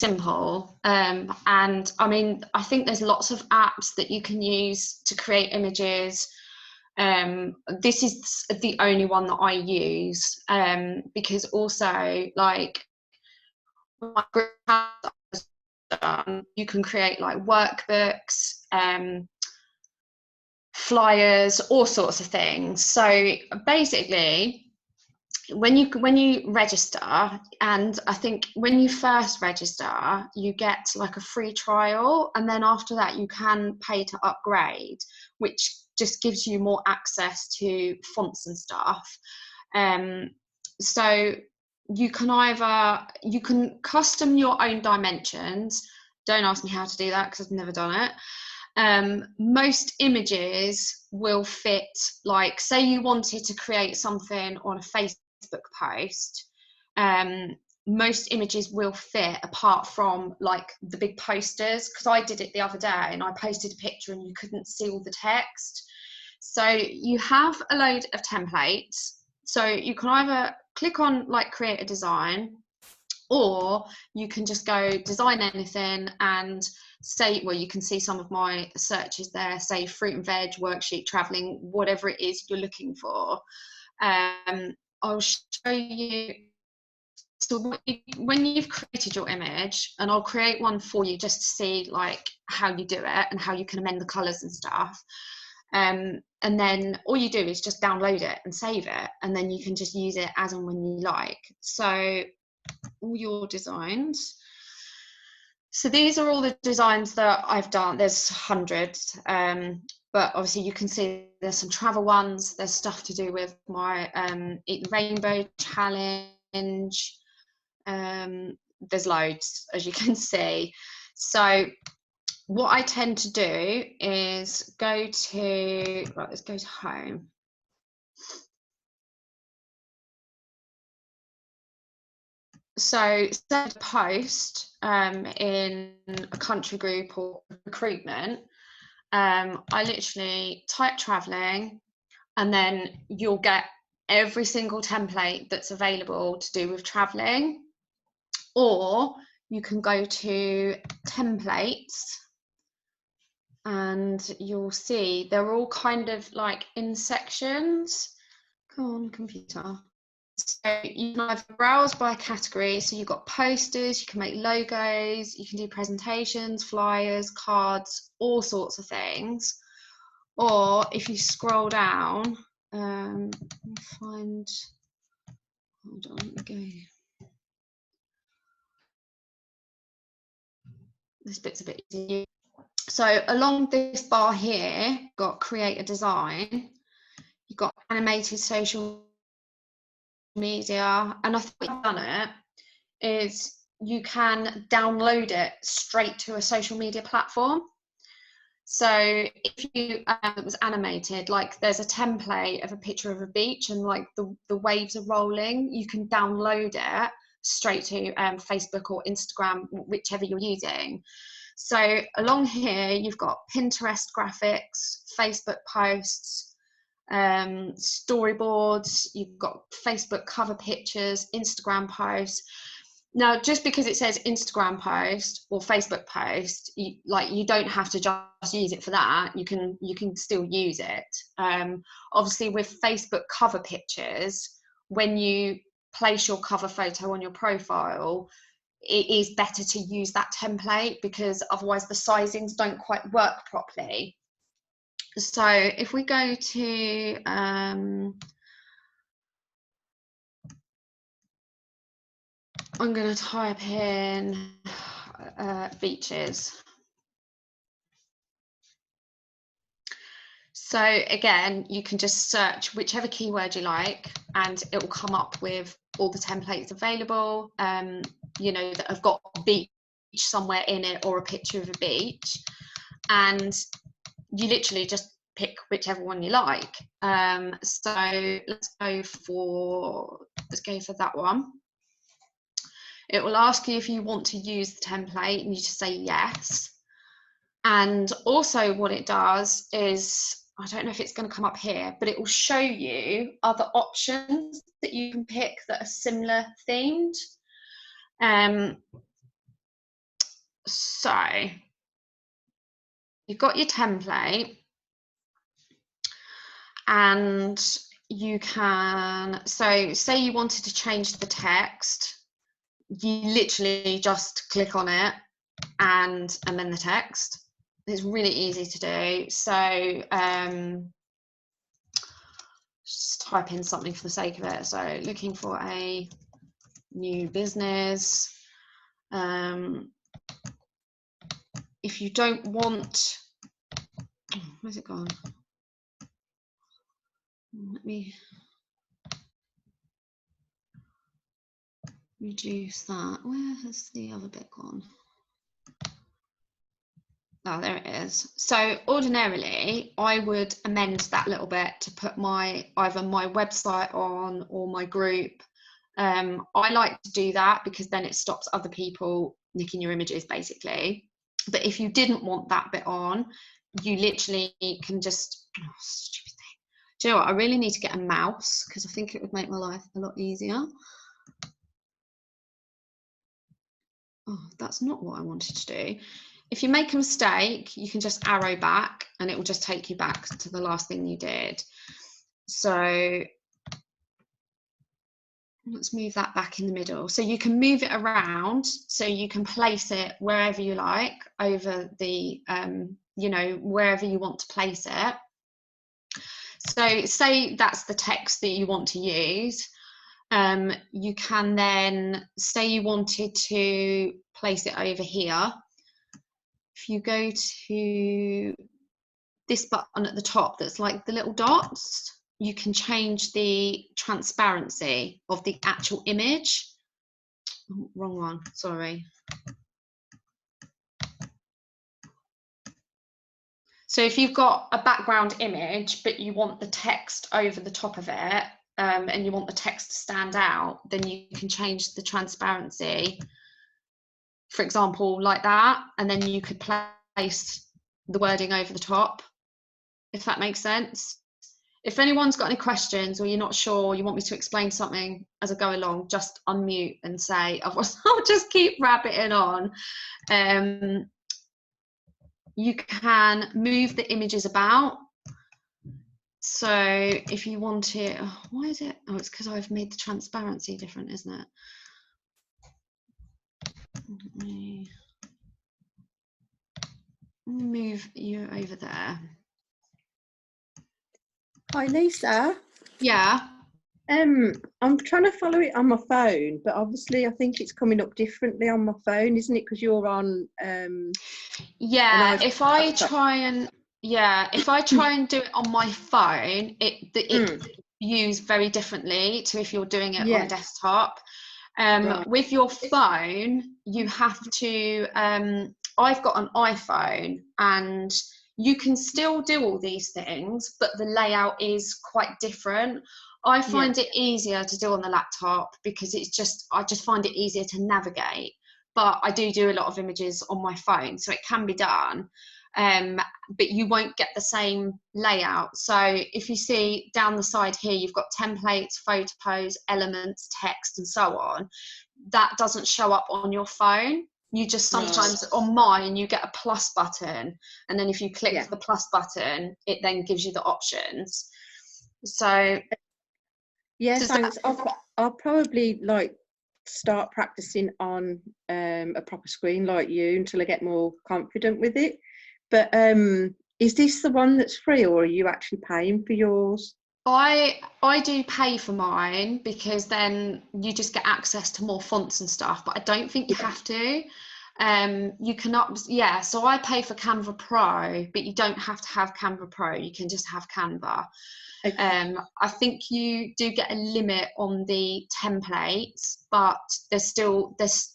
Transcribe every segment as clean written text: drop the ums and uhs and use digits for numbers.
simple. And I mean, I think there's lots of apps that you can use to create images. This is the only one that I use, because also, like, my group you can create like workbooks, flyers, all sorts of things. So basically, when you register, and I think when you first register, you get like a free trial, and then after that you can pay to upgrade, which just gives you more access to fonts and stuff. So you can custom your own dimensions. Don't ask me how to do that because I've never done it. Most images will fit, like, say you wanted to create something on a Facebook post, most images will fit apart from like the big posters, because I did it the other day and I posted a picture and you couldn't see all the text. So you have a load of templates, so you can either click on like create a design, or you can just go design anything and say, well, you can see some of my searches there, say fruit and veg, worksheet, traveling, whatever it is you're looking for. I'll show you. So when you've created your image, and I'll create one for you just to see like how you do it and how you can amend the colors and stuff. And then all you do is just download it and save it, and then you can just use it as and when you like. So all your designs. So these are all the designs that I've done. There's hundreds, but obviously you can see there's some travel ones. There's stuff to do with my Eat the Rainbow challenge. There's loads, as you can see. So what I tend to do is go to, right, let's go to home. So set a post in a country group or recruitment. I literally type traveling, and then you'll get every single template that's available to do with traveling. Or you can go to templates, and you'll see they're all kind of like in sections. Come on, computer. So you can either browse by category. So you've got posters, you can make logos, you can do presentations, flyers, cards, all sorts of things. Or if you scroll down, find, hold on, let me go. This bit's a bit easier. So along this bar here, got create a design. You've got animated social media, and I think I've done it, is you can download it straight to a social media platform. So if you it was animated, like there's a template of a picture of a beach and like the waves are rolling, you can download it straight to Facebook or Instagram, whichever you're using. So along here you've got Pinterest graphics, Facebook posts, storyboards, you've got Facebook cover pictures, Instagram posts. Now, just because it says Instagram post or Facebook post, you don't have to just use it for that. You can still use it. Obviously, with Facebook cover pictures, when you place your cover photo on your profile, it is better to use that template, because otherwise the sizings don't quite work properly. So if we go to I'm going to type in beaches. So again, you can just search whichever keyword you like, and it will come up with all the templates available, you know, that have got a beach somewhere in it or a picture of a beach, and you literally just pick whichever one you like. So let's go for that one. It will ask you if you want to use the template, and you just say yes. And also what it does is, I don't know if it's going to come up here, but it will show you other options that you can pick that are similar themed. So you've got your template, and you can, so say you wanted to change the text, you literally just click on it and amend the text. It's really easy to do. So just type in something for the sake of it. So looking for a new business. If you don't want, where's it gone? Let me reduce that. Where has the other bit gone? Oh, there it is. So ordinarily, I would amend that little bit to put either my website on or my group. I like to do that because then it stops other people nicking your images, basically. But if you didn't want that bit on, you literally can just, oh, stupid thing. Do you know what? I really need to get a mouse because I think it would make my life a lot easier. Oh, that's not what I wanted to do. If you make a mistake, you can just arrow back and it will just take you back to the last thing you did. So let's move that back in the middle. So you can move it around, so you can place it wherever you like over the, you know, wherever you want to place it. So say that's the text that you want to use. You can then, say you wanted to place it over here. If you go to this button at the top that's like the little dots, you can change the transparency of the actual image. Oh, wrong one, sorry. So if you've got a background image, but you want the text over the top of it, and you want the text to stand out, then you can change the transparency, for example, like that, and then you could place the wording over the top, if that makes sense. If anyone's got any questions or you're not sure, you want me to explain something as I go along, just unmute and say, otherwise I'll just keep rabbiting on. You can move the images about. So if you want it, oh, why is it? Oh, it's because I've made the transparency different, isn't it? Let me move you over there. Hi, Lisa. Yeah. I'm trying to follow it on my phone, but obviously I think it's coming up differently on my phone, isn't it? Because you're on. Yeah. If I try and do it on my phone, it views very differently to if you're doing it on a desktop. Right. With your phone, you have to. I've got an iPhone, and you can still do all these things, but the layout is quite different. I find it easier to do on the laptop because I just find it easier to navigate. But I do a lot of images on my phone, so it can be done. But you won't get the same layout. So if you see down the side here, you've got templates, photos, elements, text, and so on. That doesn't show up on your phone. You just sometimes, on mine, you get a plus button, and then if you click the plus button, it then gives you the options. So thanks. I'll probably like start practicing on a proper screen like you until I get more confident with it. But is this the one that's free, or are you actually paying for yours? I do pay for mine because then you just get access to more fonts and stuff, but I don't think you have to. You can so I pay for Canva Pro, but you don't have to have Canva Pro, you can just have Canva. Okay. I think you do get a limit on the templates, but there's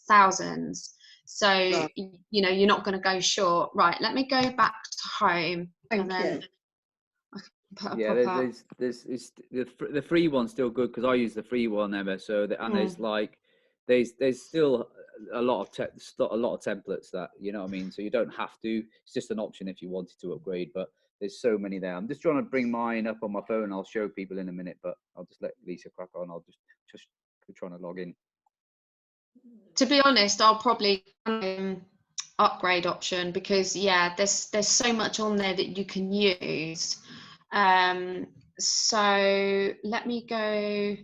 thousands, so you know you're not going to go short. Right, let me go back to home. Thank you. Yeah, there's the free one's still good because I use the free one, Emma. So there's like there's still a lot of templates that, you know what I mean. So you don't have to. It's just an option if you wanted to upgrade. But there's so many there. I'm just trying to bring mine up on my phone. I'll show people in a minute, but I'll just let Lisa crack on. I'll just trying to log in. To be honest, I'll probably upgrade option, because yeah, there's so much on there that you can use. So let me go.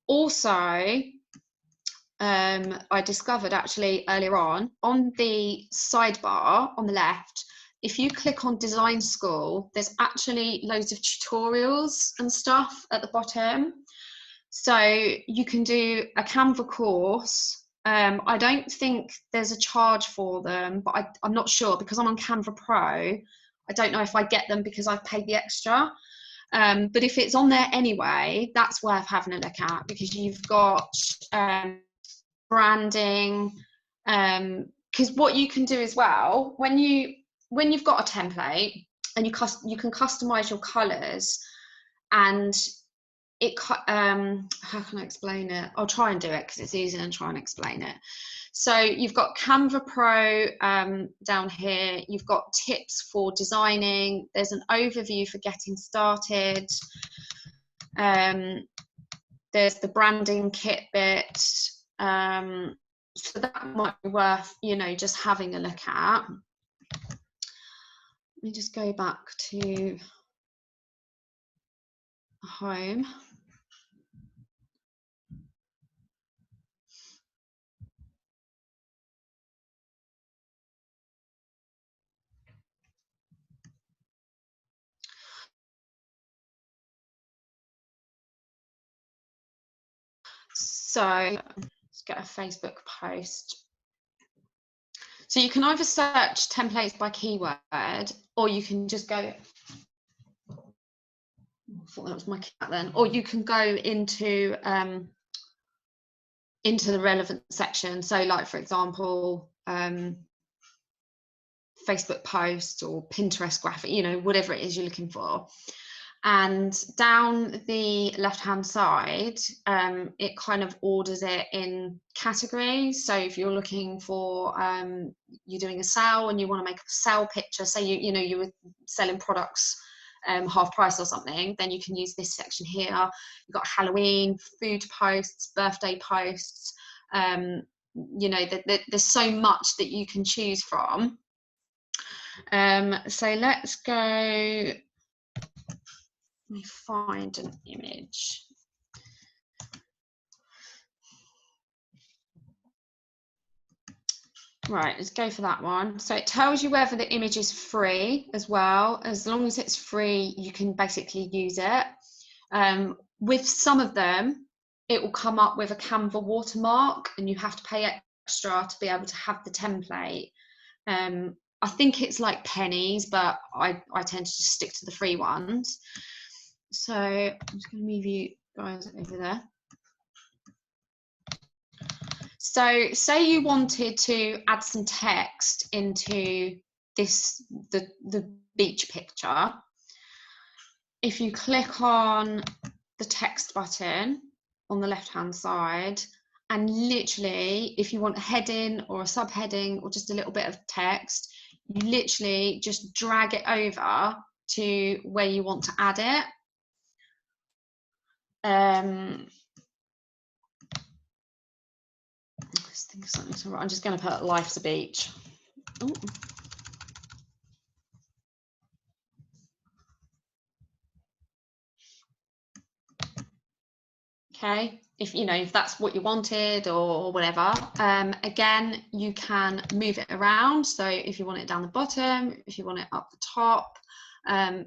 Also, I discovered actually earlier on the sidebar on the left, if you click on Design School, there's actually loads of tutorials and stuff at the bottom. So you can do a Canva course. I don't think there's a charge for them, but I'm not sure, because I'm on Canva Pro. I don't know if I get them because I've paid the extra. But if it's on there anyway, that's worth having a look at, because you've got branding. Because what you can do as well, when you've got a template and you can customize your colors, and it how can I explain it? I'll try and do it because it's easier than trying to explain it. So you've got Canva Pro down here, you've got tips for designing, there's an overview for getting started, there's the branding kit bit, so that might be worth, you know, just having a look at. Let me just go back to home. So let's get a Facebook post. So you can either search templates by keyword, or you can just go, I thought that was my cat then, or you can go into the relevant section. So like, for example, Facebook posts or Pinterest graphic, you know, whatever it is you're looking for. And down the left-hand side, it kind of orders it in categories. So if you're looking for, you're doing a sale and you want to make a sale picture, say you know you were selling products half price or something, then you can use this section here. You've got Halloween, food posts, birthday posts. You know, there's so much that you can choose from. So let's go. Let me find an image. Right, let's go for that one. So it tells you whether the image is free as well. As long as it's free, you can basically use it. With some of them, it will come up with a Canva watermark, and you have to pay extra to be able to have the template. I think it's like pennies, but I tend to just stick to the free ones. So I'm just going to move you guys over there. So say you wanted to add some text into this, the beach picture. If you click on the text button on the left hand side, and literally if you want a heading or a subheading or just a little bit of text, you literally just drag it over to where you want to add it. I'm just going to put life's a beach. Ooh. Okay, if you know, if that's what you wanted or whatever. Again, you can move it around. So if you want it down the bottom, if you want it up the top,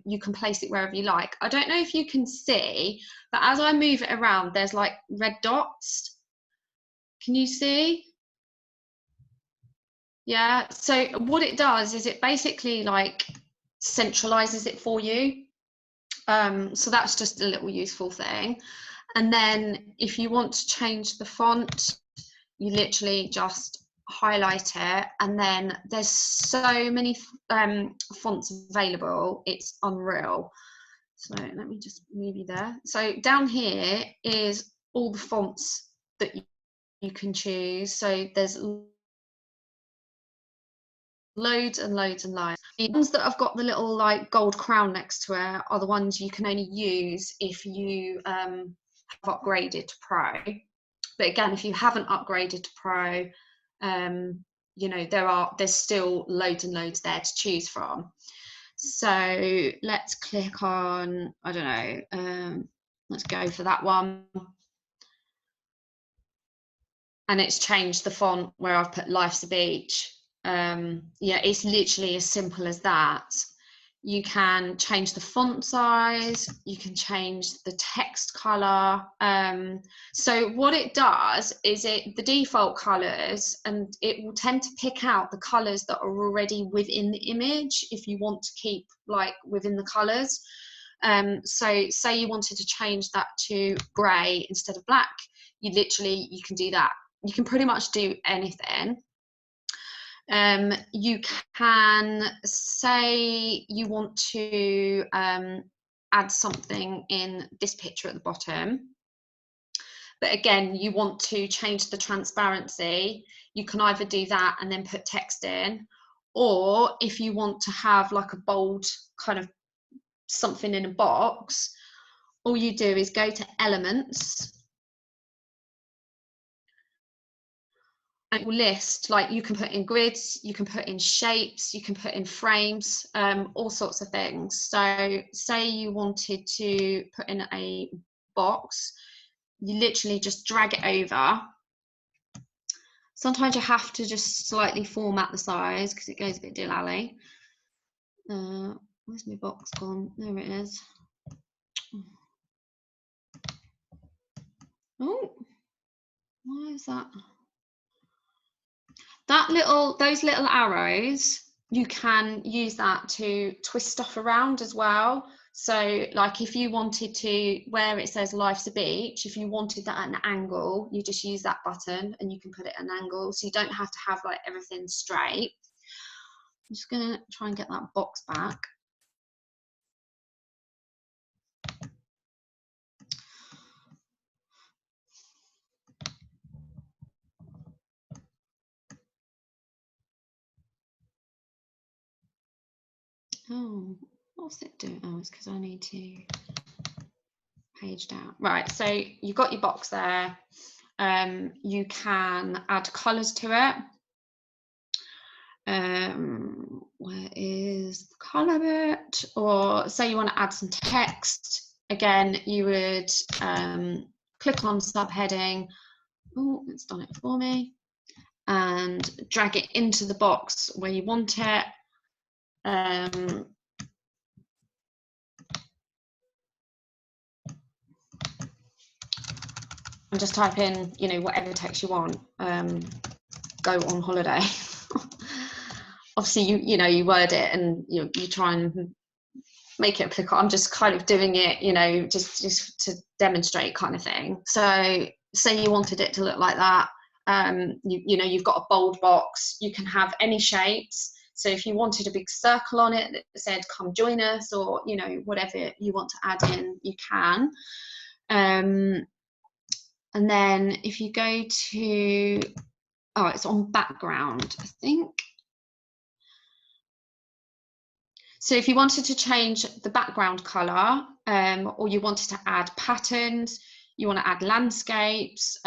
you can place it wherever you like. I don't know if you can see, but as I move it around, there's like red dots. Can you see? Yeah, so what it does is it basically like centralizes it for you. So that's just a little useful thing. And then if you want to change the font, you literally just highlight it, and then there's so many fonts available, it's unreal. So let me just move you there. So down here is all the fonts that you can choose. So there's loads and loads and loads. The ones that have got the little like gold crown next to it are the ones you can only use if you have upgraded to Pro. But again, if you haven't upgraded to Pro, you know, there's still loads and loads there to choose from. So let's click on, I don't know, let's go for that one. And it's changed the font where I've put Life's a Beach. Yeah, it's literally as simple as that. You can change the font size, you can change the text color. So what it does is the default colors, and it will tend to pick out the colors that are already within the image if you want to keep like within the colors. So say you wanted to change that to gray instead of black, you can do that. You can pretty much do anything. You can say you want to add something in this picture at the bottom, but again, you want to change the transparency. You can either do that and then put text in, or if you want to have like a bold kind of something in a box, all you do is go to Elements, and it will list, like, you can put in grids, you can put in shapes, you can put in frames, all sorts of things. So say you wanted to put in a box, you literally just drag it over. Sometimes you have to just slightly format the size because it goes a bit dilly. Where's my box gone? There it is. Oh, why is that? Those little arrows, you can use that to twist stuff around as well. So like if you wanted to, where it says Life's a Beach, if you wanted that at an angle, you just use that button and you can put it at an angle, so you don't have to have like everything straight. I'm just gonna try and get that box back. Oh, what's it doing? Oh, it's because I need to page down. Right, so you've got your box there. You can add colours to it. Where is the colour bit? Or say you want to add some text. Again, you would click on subheading. Oh, it's done it for me. And drag it into the box where you want it. And just type in, you know, whatever text you want. Go on holiday. Obviously, you know, you word it and you try and make it applicable. I'm just kind of doing it, you know, just to demonstrate kind of thing. So say you wanted it to look like that. You know, you've got a bold box. You can have any shapes. So if you wanted a big circle on it that said "Come join us," or you know, whatever you want to add in, you can. And then if you go to, oh, it's on background, I think. So if you wanted to change the background color, or you wanted to add patterns, you want to add landscapes,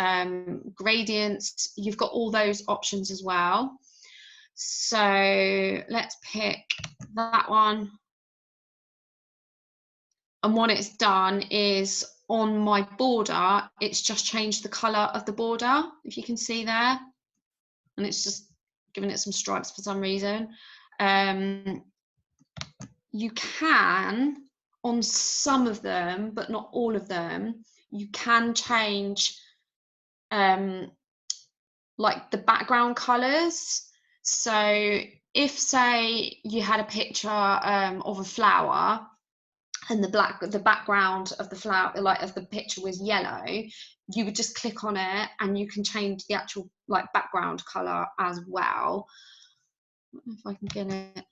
gradients, you've got all those options as well. So let's pick that one. And what it's done is on my border, it's just changed the color of the border, if you can see there. And it's just given it some stripes for some reason. You can, on some of them, but not all of them, you can change like the background colors. So if, say, you had a picture of a flower and the background of the flower, like of the picture, was yellow, you would just click on it and you can change the actual like background color as well. I don't know if I can get it.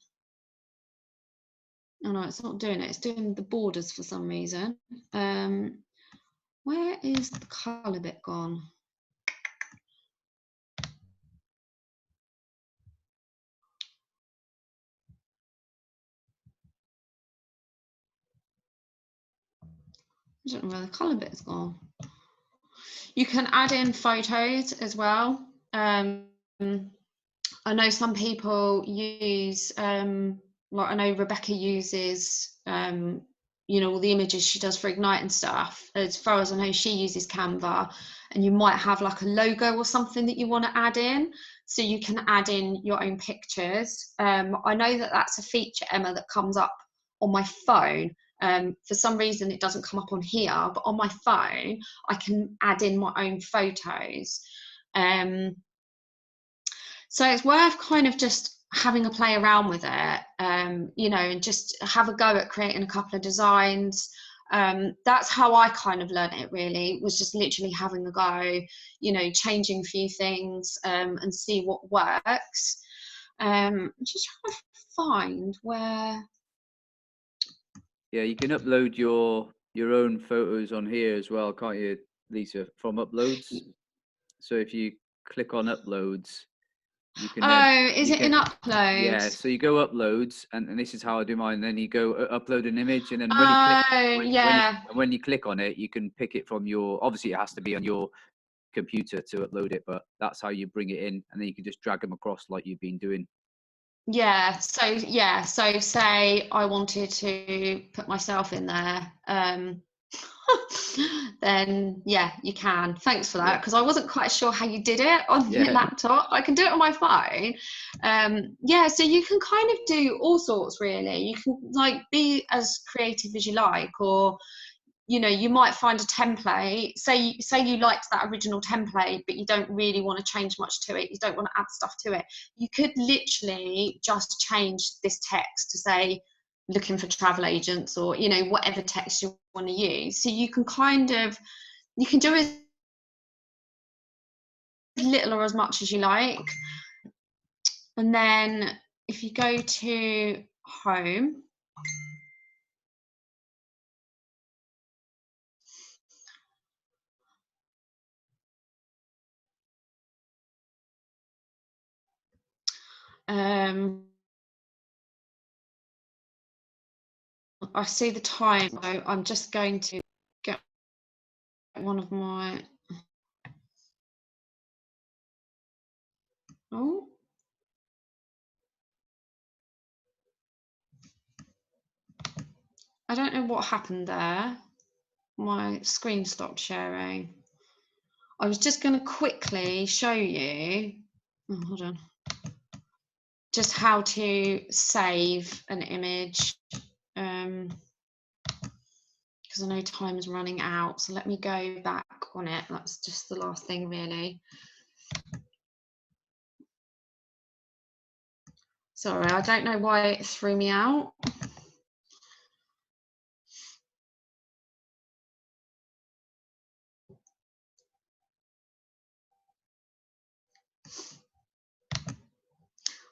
Oh no, it's not doing it. It's doing the borders for some reason. Where is the colour bit gone? I don't know where the colour bit's gone. You can add in photos as well. I I know some people use, like I know Rebecca uses, you know, all the images she does for Ignite and stuff. As far as I know, she uses Canva, and you might have like a logo or something that you want to add in, so you can add in your own pictures. I know that that's a feature, Emma, that comes up on my phone. For some reason it doesn't come up on here, but on my phone I can add in my own photos. So it's worth kind of just having a play around with it, you know, and just have a go at creating a couple of designs. That's how I kind of learned it, really, was just literally having a go, you know, changing a few things, and see what works. Just trying to find where. Yeah, you can upload your own photos on here as well, can't you, Lisa, from uploads? So if you click on uploads, you can Is it in uploads? Yeah, so you go uploads, and this is how I do mine. Then you go upload an image, and then when you click on it, you can pick it from your. Obviously, it has to be on your computer to upload it, but that's how you bring it in, and then you can just drag them across like you've been doing. Yeah. So say I wanted to put myself in there. Then yeah, you can. Thanks for that, because I wasn't quite sure how you did it on your laptop. I can do it on my phone. Yeah, so you can kind of do all sorts, really. You can like be as creative as you like, or you know, you might find a template. Say you liked that original template, but you don't really want to change much to it. You don't want to add stuff to it. You could literally just change this text to say looking for travel agents, or you know, whatever text you want to use. So you can kind of, you can do as little or as much as you like. And then if you go to home, I see the time, so I'm just going to get one of my, oh, I don't know what happened there. My screen stopped sharing. I was just going to quickly show you, oh, hold on, just how to save an image, because I know time is running out. So let me go back on it. That's just the last thing, really. Sorry, I don't know why it threw me out.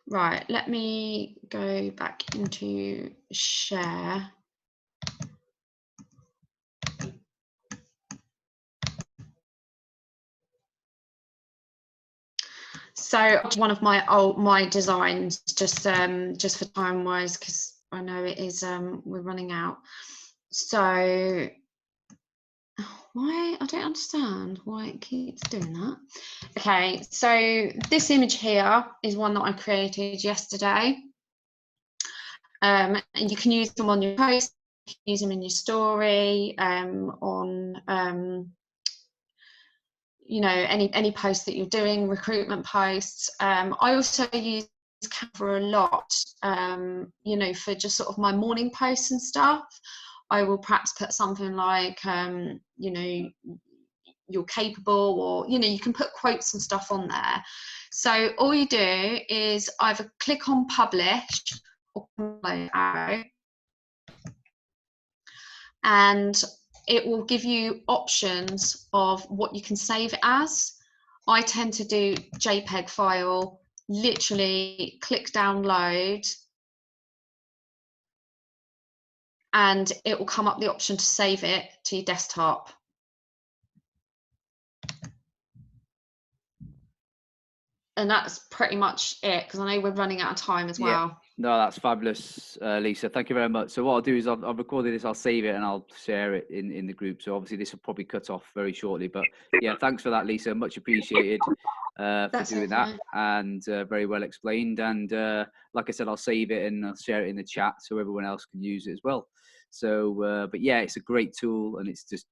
Right, let me go back into share. So one of my designs, just for time wise, because I know it is we're running out. So why, I don't understand why it keeps doing that. Okay, so this image here is one that I created yesterday. And you can use them on your post, you can use them in your story, on you know, any posts that you're doing, recruitment posts. I also use Canva a lot, you know, for just sort of my morning posts and stuff. I will perhaps put something like, you know, you're capable, or you know, you can put quotes and stuff on there. So all you do is either click on publish or arrow, and it will give you options of what you can save it as. I tend to do JPEG file, literally click download, and it will come up the option to save it to your desktop. And that's pretty much it, because I know we're running out of time as well. No, that's fabulous, Lisa. Thank you very much. So what I'll do is I've recorded this, I'll save it, and I'll share it in the group. So obviously this will probably cut off very shortly. But yeah, thanks for that, Lisa. Much appreciated for doing that, and very well explained. And like I said, I'll save it and I'll share it in the chat so everyone else can use it as well. So, but yeah, it's a great tool, and it's just